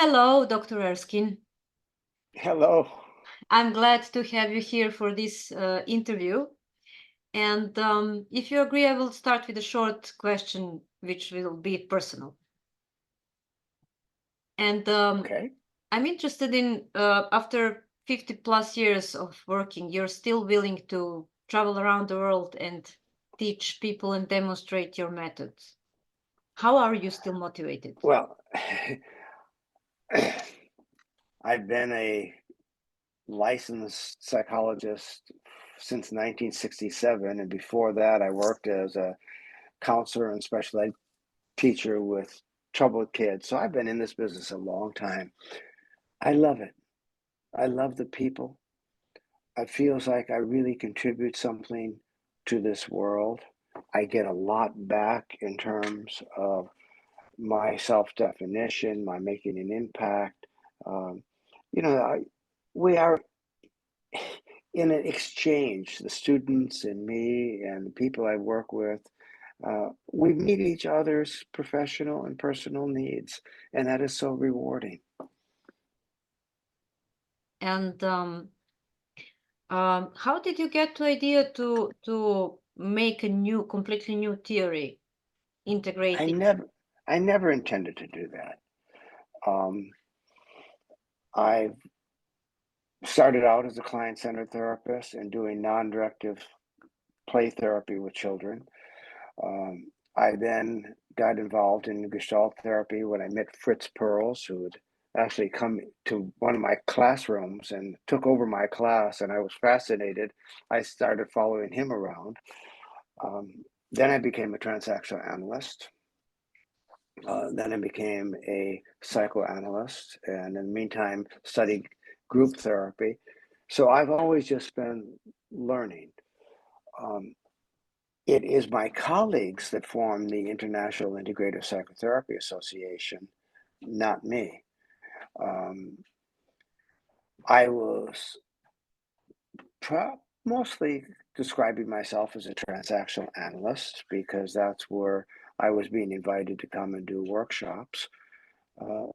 Hello, Dr. Erskine. Hello. I'm glad to have you here for this interview. And if you agree, I will start with a short question, which will be personal. And Okay. I'm interested in, after 50 plus years of working, you're still willing to travel around the world and teach people and demonstrate your methods. How are you still motivated? Well, I've been a licensed psychologist since 1967, and before that, I worked as a counselor and special ed teacher with troubled kids. So I've been in this business a long time. I love it. I love the people. It feels like I really contribute something to this world. I get a lot back in terms of my self-definition, my making an impact. Um, you know, we are in an exchange, the students and me and the people I work with. We meet each other's professional and personal needs, and that is so rewarding. And how did you get to idea to make a completely new theory, I integrating? never, I never intended to do that. Um, I started out as a client-centered therapist and doing non-directive play therapy with children. I then got involved in Gestalt therapy when I met Fritz Perls, who had actually come to one of my classrooms and took over my class, and I was fascinated. I started following him around. Then I became a transactional analyst. Then I became a psychoanalyst, and in the meantime, studied group therapy. So I've always just been learning. Um, It is my colleagues that form the International Integrative Psychotherapy Association, not me. Um, I was mostly describing myself as a transactional analyst because that's where I was being invited to come and do workshops.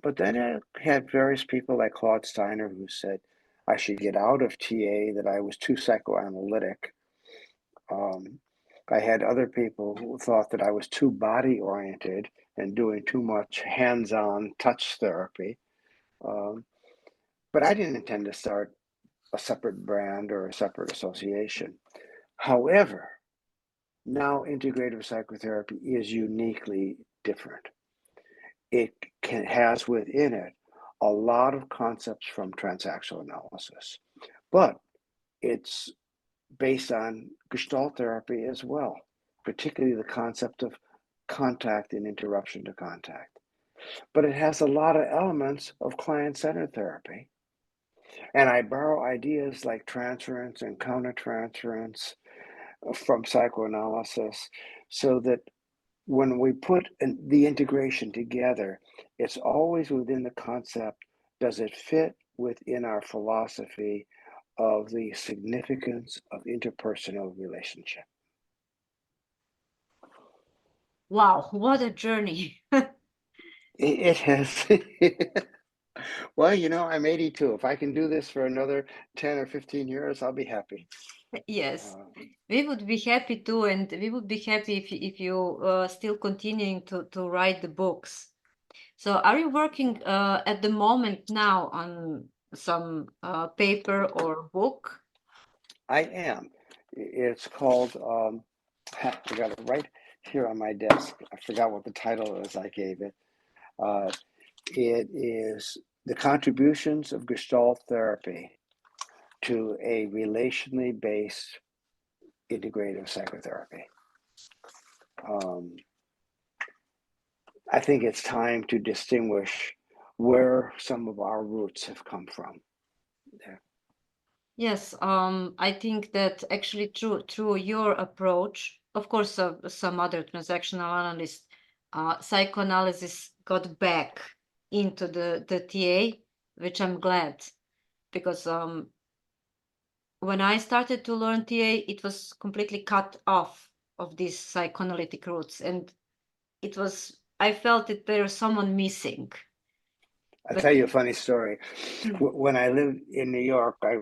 But then I had various people like Claude Steiner who said I should get out of TA, that I was too psychoanalytic. Um, I had other people who thought that I was too body oriented and doing too much hands on touch therapy. Um, but I didn't intend to start a separate brand or a separate association. However, now integrative psychotherapy is uniquely different. Has within it a lot of concepts from transactional analysis, but it's based on Gestalt therapy as well, particularly the concept of contact and interruption to contact. But it has a lot of elements of client-centered therapy. And I borrow ideas like transference and countertransference from psychoanalysis so that when we put the integration together, it's always within the concept, does it fit within our philosophy of the significance of interpersonal relationship? Wow, what a journey! It has. Well, I'm 82. If I can do this for another 10 or 15 years, I'll be happy. Yes, Uh, we would be happy too, and we would be happy if you still continuing to write the books. So, are you working at the moment now on some paper or book? I am. It's called, I got it right here on my desk. I forgot what the title is I gave it. Uh, it is The Contributions of Gestalt Therapy to a Relationally Based Integrative Psychotherapy. Um, I think it's time to distinguish where some of our roots have come from. There. Yes, I think that actually through your approach, of course, some other transactional analysts, psychoanalysis got back into the TA, which I'm glad because when I started to learn TA, it was completely cut off of these psychoanalytic roots, and I felt that there's someone missing. I'll tell you a funny story. Mm. When I lived in New York, I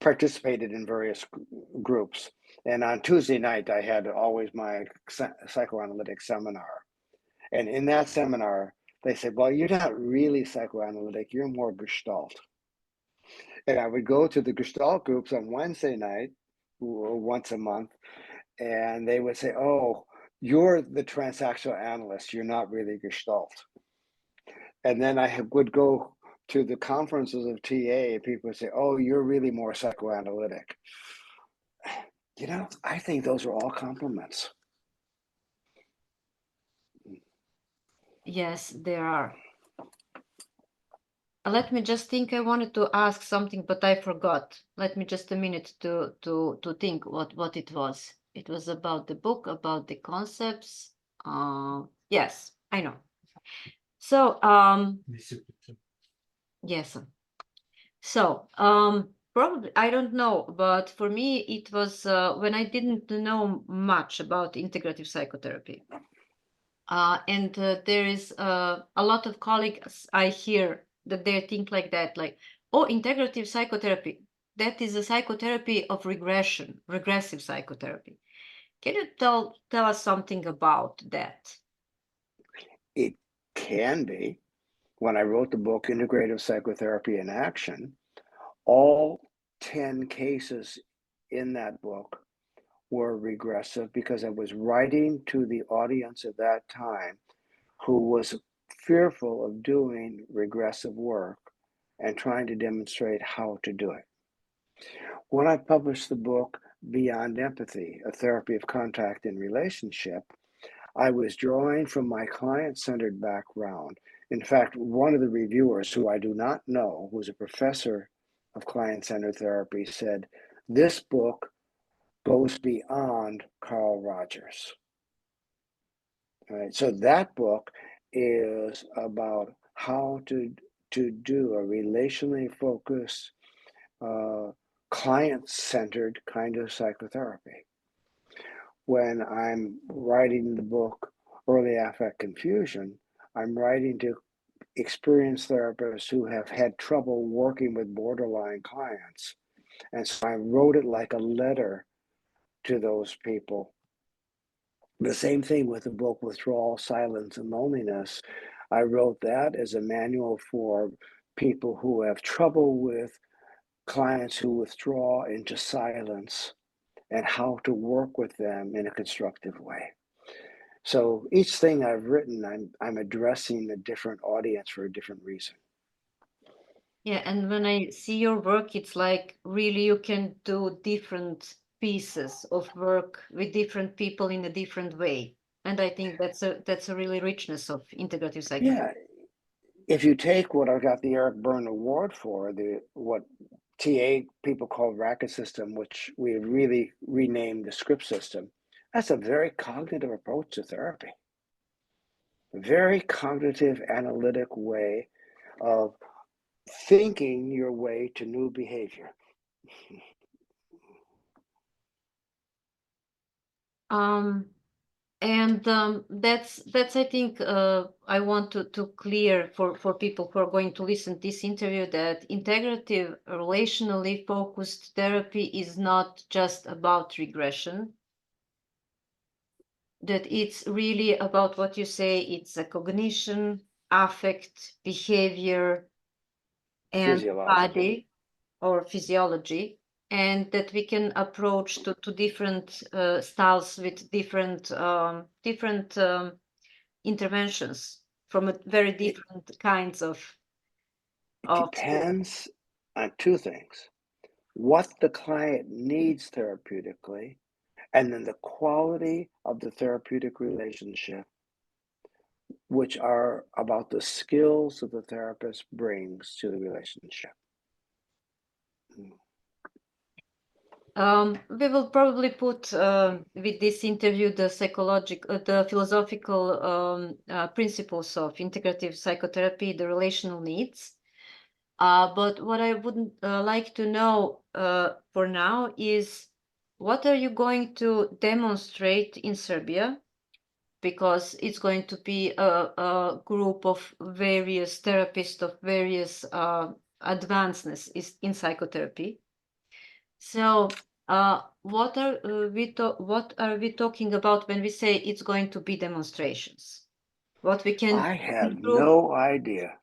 participated in various groups. And on Tuesday night, I had always my psychoanalytic seminar. And in that seminar, they said, well, you're not really psychoanalytic, you're more Gestalt. And I would go to the Gestalt groups on Wednesday night, or once a month, and they would say, oh, you're the transactional analyst, you're not really Gestalt. And then I would go to the conferences of TA, and people would say, oh, you're really more psychoanalytic. You know, I think those are all compliments. Yes, there are. Let me just think. I wanted to ask something, but I forgot. Let me just a minute to think what it was. It was about the book, about the concepts. Yes, I know. So yes. So probably I don't know, but for me it was when I didn't know much about integrative psychotherapy. And there is a lot of colleagues I hear that they think like that, like, oh, integrative psychotherapy, that is a psychotherapy of regression, regressive psychotherapy. Can you tell us something about that? It can be. When I wrote the book, Integrative Psychotherapy in Action, all 10 cases in that book were regressive because I was writing to the audience at that time who was fearful of doing regressive work and trying to demonstrate how to do it. When I published the book, Beyond Empathy, A Therapy of Contact and Relationship, I was drawing from my client-centered background. In fact, one of the reviewers, who I do not know, who's a professor of client-centered therapy, said, this book goes beyond Carl Rogers. All right, so that book is about how to do a relationally focused, client-centered kind of psychotherapy. When I'm writing the book Early Affect Confusion, I'm writing to experienced therapists who have had trouble working with borderline clients. And so I wrote it like a letter to those people. The same thing with the book Withdrawal, Silence, and Loneliness. I wrote that as a manual for people who have trouble with clients who withdraw into silence and how to work with them in a constructive way. So each thing I've written, I'm addressing a different audience for a different reason. Yeah, and when I see your work, it's like really you can do different pieces of work with different people in a different way. And I think that's a really richness of integrative psychotherapy. Yeah, if you take what I got the Eric Berne Award for, what TA people call racket system, which we have really renamed the script system, that's a very cognitive approach to therapy. A very cognitive, analytic way of thinking your way to new behavior. And that's I think I want to clear for people who are going to listen to this interview that integrative relationally focused therapy is not just about regression, that it's really about what you say, it's a cognition, affect, behavior, and body or physiology, and that we can approach to different styles with different interventions from a very different kinds of It depends on two things: what the client needs therapeutically, and then the quality of the therapeutic relationship, which are about the skills that the therapist brings to the relationship. We will probably put with this interview the philosophical principles of integrative psychotherapy, the relational needs. But what I would like to know for now is what are you going to demonstrate in Serbia because it's going to be a group of various therapists of various advancements in psychotherapy. So what are we talking about when we say it's going to be demonstrations? What we can I have improve? no idea.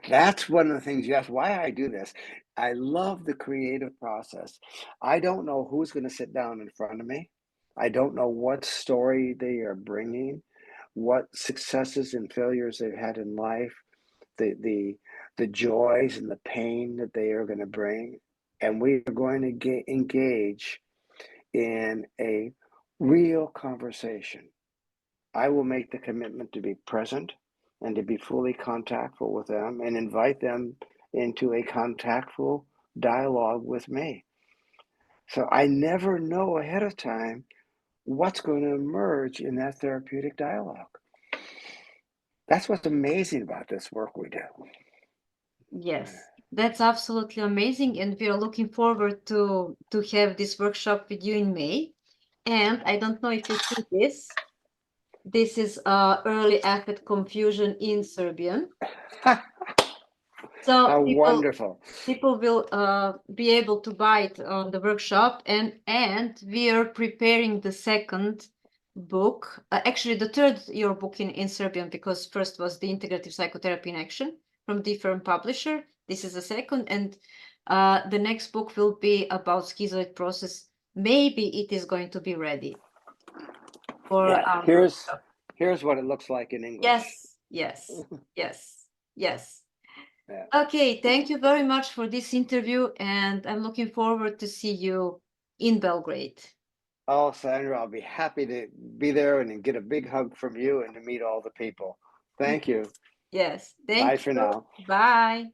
That's one of the things, yes, why I do this. I love the creative process. I don't know who's going to sit down in front of me. I don't know what story they are bringing, what successes and failures they've had in life, the joys and the pain that they are going to bring. And we are going to engage in a real conversation. I will make the commitment to be present and to be fully contactful with them and invite them into a contactful dialogue with me. So I never know ahead of time what's going to emerge in that therapeutic dialogue. That's what's amazing about this work we do. Yes, that's absolutely amazing, and we are looking forward to have this workshop with you in May. And I don't know if you see this. This is early affect confusion in Serbian. So How wonderful. people will be able to buy it on the workshop, and we are preparing the second book, actually the third year book in Serbian, because first was the Integrative Psychotherapy in Action from different publisher. This is the second, and the next book will be about schizoid process. Maybe it is going to be ready for Yeah, here's what it looks like in English. yes. Yeah. Okay, thank you very much for this interview, and I'm looking forward to see you in Belgrade. Oh, Sandra, I'll be happy to be there and get a big hug from you and to meet all the people. Thank you. Yes, Bye thank for you. now. Bye.